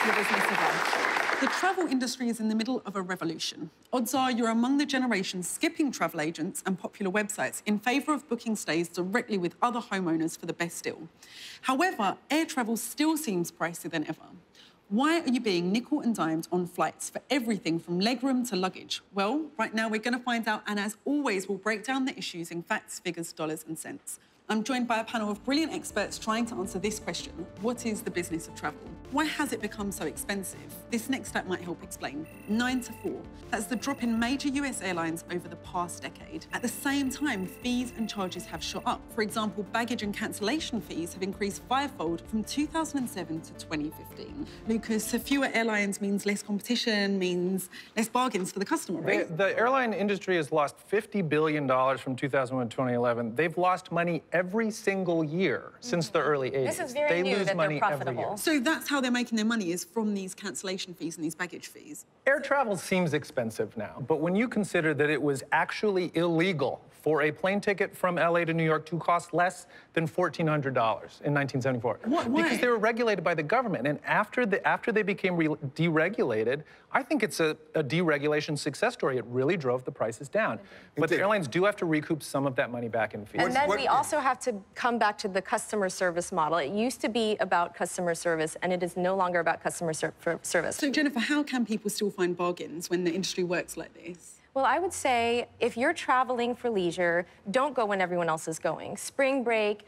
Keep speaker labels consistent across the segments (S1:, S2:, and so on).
S1: to the business of life. The travel industry is in the middle of a revolution. Odds are you're among the generation skipping travel agents and popular websites in favour of booking stays directly with other homeowners for the best deal. However, air travel still seems pricier than ever. Why are you being nickel and dimed on flights for everything from legroom to luggage? Well, right now we're going to find out, and as always, we'll break down the issues in facts, figures, dollars and cents. I'm joined by a panel of brilliant experts trying to answer this question. What is the business of travel? Why has it become so expensive? This next stat might help explain. 9 to 4. That's the drop in major US airlines over the past decade. At the same time, fees and charges have shot up. For example, baggage and cancellation fees have increased fivefold from 2007 to 2015. Lucas, fewer airlines means less competition, means less bargains for the customer, right?
S2: The airline industry has lost $50 billion from 2001 to 2011. They've lost money every single year since the early 80s.
S3: This is very new that they're profitable.
S1: So that's how they're making their money, is from these cancellation fees and these baggage fees.
S2: Air travel seems expensive now, but when you consider that it was actually illegal for a plane ticket from LA to New York to cost less than $1,400 in 1974.
S1: Why?
S2: Because they were regulated by the government. And after they became deregulated, I think it's a deregulation success story. It really drove the prices down. But the airlines do have to recoup some of that money back in fees.
S3: And then we also have to come back to the customer service model. It used to be about customer service, and it is no longer about customer service.
S1: So, Jennifer, how can people still find bargains when the industry works like this?
S3: Well, I would say if you're traveling for leisure, don't go when everyone else is going. Spring break,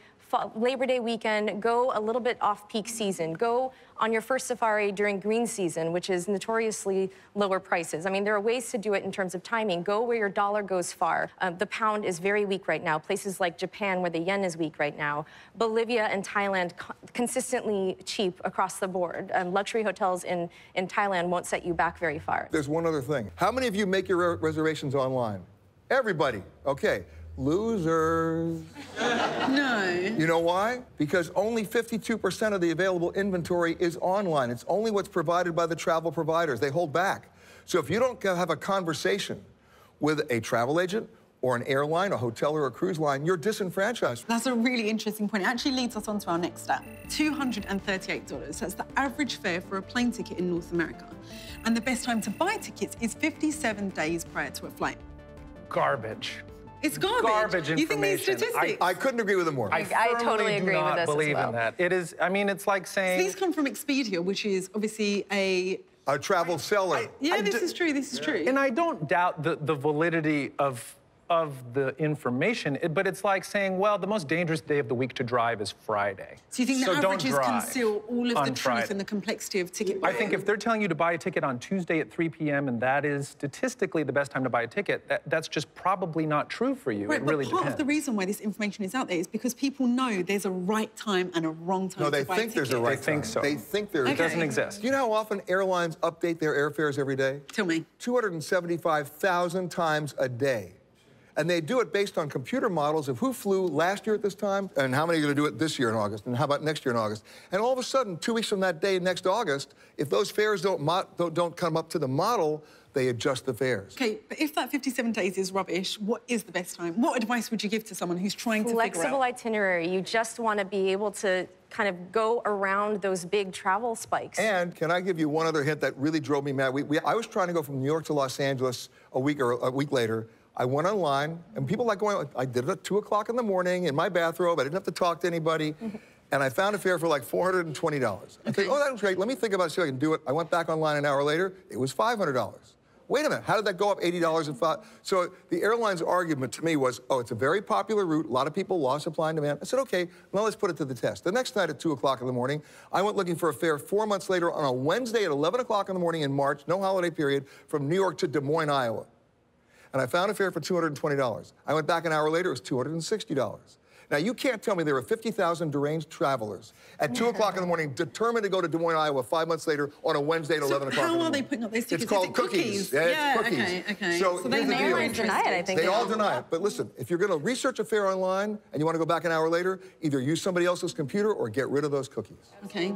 S3: Labor Day weekend, go a little bit off-peak season. Go on your first safari during green season, which is notoriously lower prices. I mean, there are ways to do it in terms of timing. Go where your dollar goes far. The pound is very weak right now. Places like Japan, where the yen is weak right now. Bolivia and Thailand, consistently cheap across the board. Luxury hotels in Thailand won't set you back very far.
S4: There's one other thing. How many of you make your reservations online? Everybody. Okay. Losers.
S1: No.
S4: You know why? Because only 52% of the available inventory is online. It's only what's provided by the travel providers. They hold back. So if you don't have a conversation with a travel agent or an airline, a hotel or a cruise line, you're disenfranchised.
S1: That's a really interesting point. It actually leads us on to our next stat. $238. That's the average fare for a plane ticket in North America. And the best time to buy tickets is 57 days prior to a flight.
S2: Garbage.
S1: It's garbage.
S2: Garbage information.
S1: You think these statistics?
S4: I couldn't agree with them more.
S3: I totally agree with this as well.
S2: believe in that. It is, I mean, it's like saying...
S1: So these come from Expedia, which is obviously a
S4: travel seller.
S1: this is true, this is true.
S2: And I don't doubt the validity of the information, but it's like saying, well, the most dangerous day of the week to drive is Friday.
S1: So you think the averages conceal all of the truth and the complexity of ticket buying?
S2: I think if they're telling you to buy a ticket on Tuesday at 3 p.m. and that is statistically the best time to buy a ticket, that's just probably not true for you.
S1: Right,
S2: it really
S1: but part
S2: depends.
S1: of the reason why this information is out there is because people know there's a right time and a wrong time to buy a ticket.
S4: No, they think there's a right time.
S2: They think so.
S4: They think there is.
S2: It doesn't exist.
S4: Do you know how often airlines update their airfares every day?
S1: Tell me.
S4: 275,000 times a day. And they do it based on computer models of who flew last year at this time and how many are going to do it this year in August and how about next year in August. And all of a sudden, 2 weeks from that day next August, if those fares don't come up to the model, they adjust the fares.
S1: Okay, but if that 57 days is rubbish, what is the best time? What advice would you give to someone who's trying to figure out?
S3: Flexible itinerary. You just want to be able to kind of go around those big travel spikes.
S4: And can I give you one other hint that really drove me mad? I was trying to go from New York to Los Angeles a week later. I went online, and people like going, I did it at 2 o'clock in the morning in my bathrobe. I didn't have to talk to anybody. And I found a fare for like $420. I think, oh, that was great. Let me think about it, see if I can do it. I went back online an hour later. It was $500. Wait a minute, how did that go up $80 and $5? So the airline's argument to me was, oh, it's a very popular route. A lot of people, law, supply, and demand. I said, okay, well, let's put it to the test. The next night at 2 o'clock in the morning, I went looking for a fare 4 months later on a Wednesday at 11 o'clock in the morning in March, no holiday period, from New York to Des Moines, Iowa. And I found a fare for $220. I went back an hour later, it was $260. Now, you can't tell me there were 50,000 deranged travelers at 2 o'clock in the morning determined to go to Des Moines, Iowa 5 months later on a Wednesday at 11 o'clock in the morning.
S1: How are they putting up those tickets?
S4: It's called cookies. Yeah, it's cookies.
S1: Okay.
S4: So
S1: they
S4: airlines
S3: deny it, I think.
S4: They all deny it. But listen, if you're going to research a fare online and you want to go back an hour later, either use somebody else's computer or get rid of those cookies.
S1: Okay.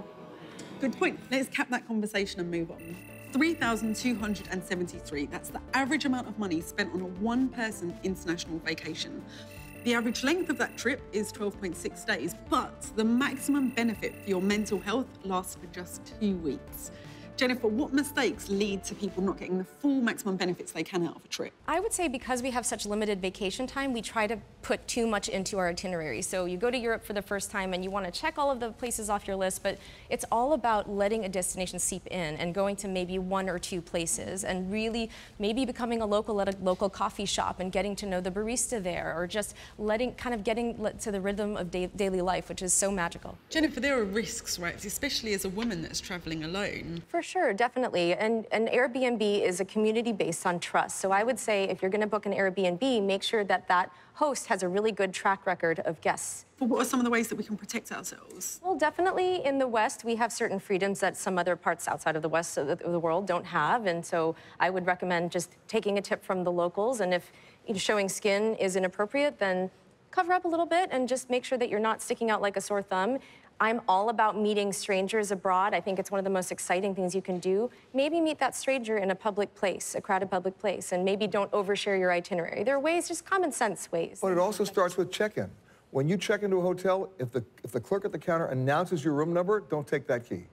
S1: Good point. Let's cap that conversation and move on. 3,273. That's the average amount of money spent on a one-person international vacation. The average length of that trip is 12.6 days, but the maximum benefit for your mental health lasts for just 2 weeks. Jennifer, what mistakes lead to people not getting the full maximum benefits they can out of a trip?
S3: I would say because we have such limited vacation time, we try to put too much into our itinerary. So you go to Europe for the first time and you want to check all of the places off your list, but it's all about letting a destination seep in and going to maybe 1 or 2 places and really maybe becoming a local at a local coffee shop and getting to know the barista there, or just getting to the rhythm of daily life, which is so magical.
S1: Jennifer, there are risks, right? Especially as a woman that's traveling alone.
S3: For sure, definitely. And an Airbnb is a community based on trust. So I would say if you're going to book an Airbnb, make sure that that host has a really good track record of guests.
S1: But what are some of the ways that we can protect ourselves?
S3: Well, definitely in the West, we have certain freedoms that some other parts outside of the West of the world don't have. And so I would recommend just taking a tip from the locals. And if showing skin is inappropriate, then cover up a little bit and just make sure that you're not sticking out like a sore thumb. I'm all about meeting strangers abroad. I think it's one of the most exciting things you can do. Maybe meet that stranger in a public place, a crowded public place, and maybe don't overshare your itinerary. There are ways, just common sense ways.
S4: But it also starts with check-in. When you check into a hotel, if the clerk at the counter announces your room number, don't take that key.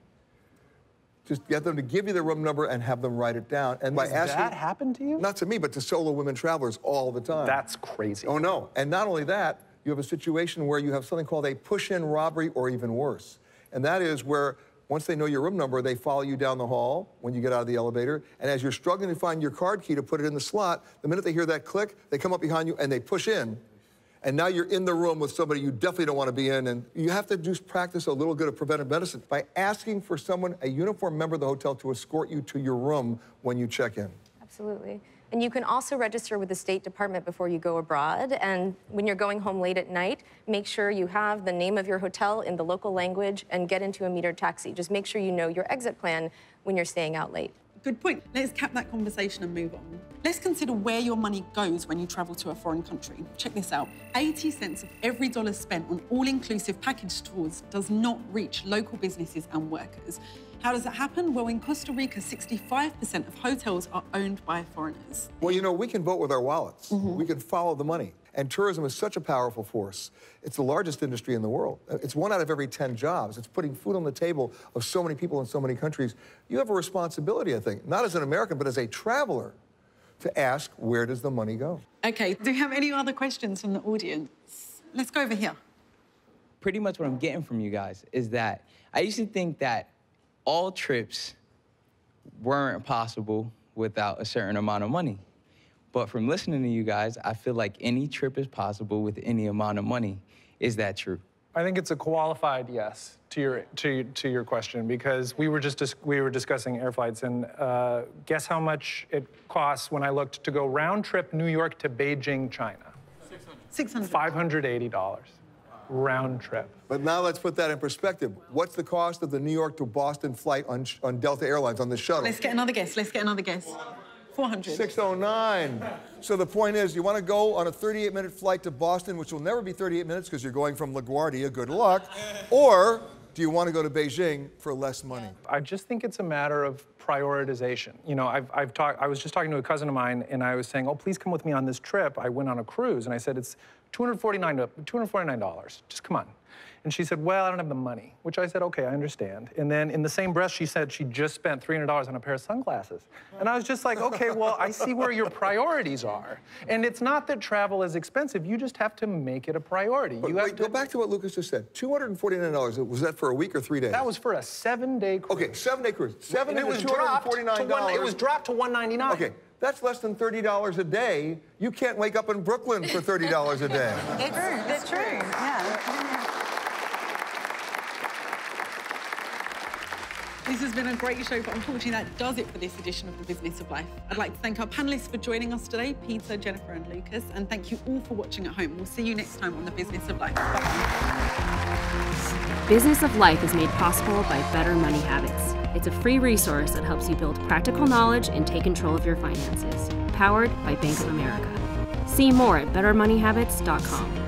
S4: Just get them to give you the room number and have them write it down. And by
S2: Does that happen to you?
S4: Not to me, but to solo women travelers all the time.
S2: That's crazy.
S4: Oh, no. And not only that, you have a situation where you have something called a push-in robbery, or even worse. And that is where, once they know your room number, they follow you down the hall when you get out of the elevator. And as you're struggling to find your card key to put it in the slot, the minute they hear that click, they come up behind you and they push in. And now you're in the room with somebody you definitely don't want to be in. And you have to just practice a little bit of preventive medicine by asking for someone, a uniformed member of the hotel, to escort you to your room when you check in.
S3: Absolutely. And you can also register with the State Department before you go abroad. And when you're going home late at night, make sure you have the name of your hotel in the local language and get into a metered taxi. Just make sure you know your exit plan when you're staying out late.
S1: Good point. Let's cap that conversation and move on. Let's consider where your money goes when you travel to a foreign country. Check this out. 80 cents of every dollar spent on all-inclusive package tours does not reach local businesses and workers. How does that happen? Well, in Costa Rica, 65% of hotels are owned by foreigners.
S4: Well, you know, we can vote with our wallets. We can follow the money. And tourism is such a powerful force. It's the largest industry in the world. It's 1 out of every 10 jobs. It's putting food on the table of so many people in so many countries. You have a responsibility, I think, not as an American, but as a traveler, to ask, where does the money go?
S1: Okay, do you have any other questions from the audience? Let's go over here.
S5: Pretty much what I'm getting from you guys is that I used to think that all trips weren't possible without a certain amount of money. But from listening to you guys, I feel like any trip is possible with any amount of money. Is that true?
S2: I think it's a qualified yes to your question, because we were discussing air flights, and guess how much it costs when I looked to go round trip New York to Beijing, China?
S1: $600.
S2: $580 round trip.
S4: But now let's put that in perspective. What's the cost of the New York to Boston flight on Delta Airlines on the shuttle?
S1: Let's get another guess. Let's get another guess. 400.
S4: 609. So the point is, you want to go on a 38-minute flight to Boston, which will never be 38 minutes because you're going from LaGuardia, good luck, or do you want to go to Beijing for less money?
S2: I just think it's a matter of prioritization. You know, I was just talking to a cousin of mine, and I was saying, oh, please come with me on this trip. I went on a cruise, and I said, it's $249. Just come on. And she said, well, I don't have the money, which I said, okay, I understand. And then in the same breath, she said she just spent $300 on a pair of sunglasses. And I was just like, okay, well, I see where your priorities are. And it's not that travel is expensive. You just have to make it a priority.
S4: But wait, go back to what Lucas just said. $249, was that for a week or 3 days?
S2: That was for a 7-day cruise.
S4: Okay, 7-day cruise.
S2: And it was dropped to $199.
S4: Okay, that's less than $30 a day. You can't wake up in Brooklyn for $30 a day.
S1: It's true. Yeah. This has been a great show, but unfortunately that does it for this edition of The Business of Life. I'd like to thank our panellists for joining us today, Peter, Jennifer and Lucas, and thank you all for watching at home. We'll see you next time on The Business of Life. Bye-bye.
S6: Business of Life is made possible by Better Money Habits. It's a free resource that helps you build practical knowledge and take control of your finances. Powered by Bank of America. See more at bettermoneyhabits.com.